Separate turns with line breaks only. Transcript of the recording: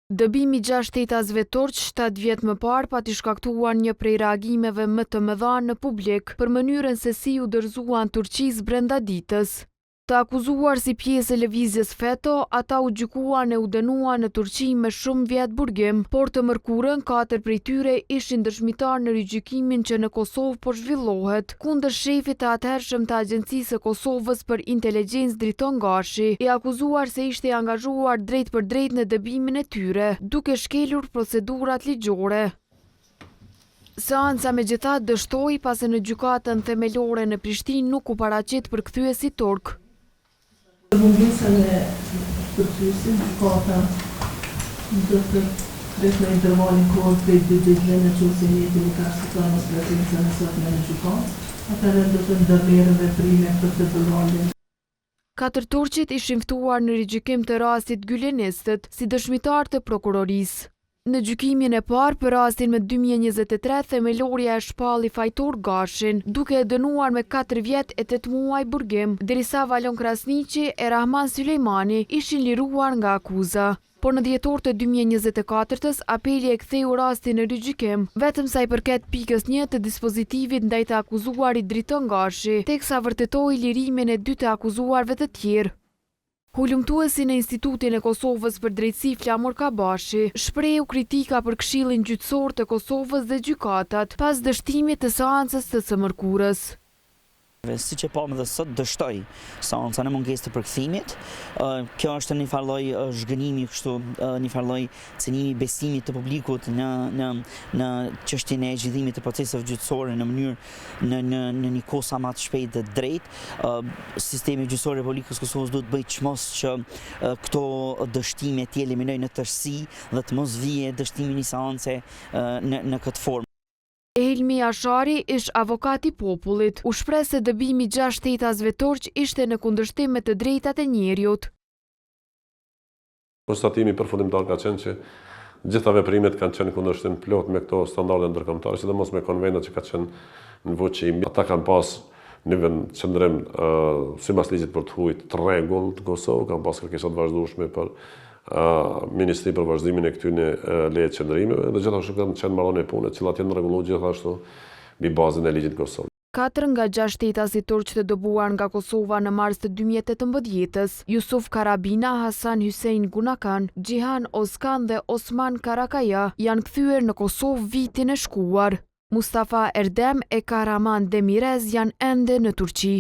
Dëbimi 6 shtetasve turq 7 vjet më parë pati shkaktuar një prej reagimeve më të mëdha në publik për mënyrën se si u dorëzuan Turqisë brenda ditës. Të akuzuar si pjesë e lëvizjes FETÖ, ata u gjykuan e u dënuan në Turqi me shumë vjet burgim, por të mërkurën 4 prej tyre ishin dëshmitar në rigjykimin që në Kosovë po zhvillohet, kundër shefit të atëhershëm të Agjencisë së Kosovës për Inteligjencë Driton Gashi, i akuzuar se ishte i angazhuar drejt për drejt në dëbimin e tyre, duke shkelur procedurat ligjore. Seanca megjithatë dështoi pasi në gjykatën themelore në Prishtinë nuk u paraqit përkthyesi turk.
Mungesën e përkthyesit gjykata do të kretë në intervalin kohë prej 2 ditëve në qoftë se njëti nuk ka shtuar mos prezencën e sotme në gjykatë, atëherë do të ndërmerren veprime procedurale.
4 turqit ishin ftuar në rigjykim të rastit Gylenistët si dëshmitar të prokurorisë. Në gjykimin e parë për rastin me 2023, themelorja e shpalli fajtor Gashin, duke e dënuar me 4 vjet e 8 muaj burgim, derisa Valon Krasniqi e Rahman Sulejmani ishin liruar nga akuza. Por në dhjetor të 2024-s, apeli e ktheu rastin në rigjykim, vetëm sa i përket pikës 1 të dispozitivit ndaj të akuzuarit Driton Gashi, teksa vërtetoi lirimin e 2 të akuzuarve të tjerë. Hulumtuesi në Institutin e Kosovës për Drejtësi Flamur Kabashi shprehu kritika për Këshillin Gjyqësor të Kosovës dhe gjykatat pas dështimit të seancës të së mërkurës.
Siç e pamë dhe sot, dështoj seanca në mungesë të përkthimit. Kjo është një farë lloj zhgënimi, kështu një farë lloj cenimi besimit të publikut në çështjen e zhvillimit të proceseve gjyqësore në mënyrë në një kohë sa më të shpejtë dhe drejtë. Sistemi gjyqësor i Republikës Kosovës duhet bëjë çmos që këto dështime të eliminojnë në tërësi dhe të mos vijë dështimi një seance në këtë formë.
Helmi Ashari, ish avokat i popullit, u shpreh se dëbimi 6 shtetasve turq ishte në kundërshtim me të drejtat e njeriut.
Konstatimi përfundimtar ka qenë që gjitha veprimet kanë qenë kundërshtim plot me këto standarde ndërkombëtare, sidomos me konvenat që ka qenë në voçi. Ata kanë pas në vend qëndrim sipas ligjit për të huajt të rregull të Kosovë, kanë pas kërkesa të vazhdueshme për Ministri për vazhdimin e këtyre leje qëndrimeve dhe gjithashtu kanë qenë marrëdhënie pune, të cilat janë rregulluar gjithashtu mbi bazën e ligjit Kosovë.
4 nga 6 shtetasit turq të dëbuar nga Kosova në mars të 2018-s, Yusuf Karabina, Hasan Hussein Gunakan, Gjihan Oskan dhe Osman Karakaya, janë kthyer në Kosovë vitin e shkuar. Mustafa Erdem e Kahraman Demirez janë ende në Turqi.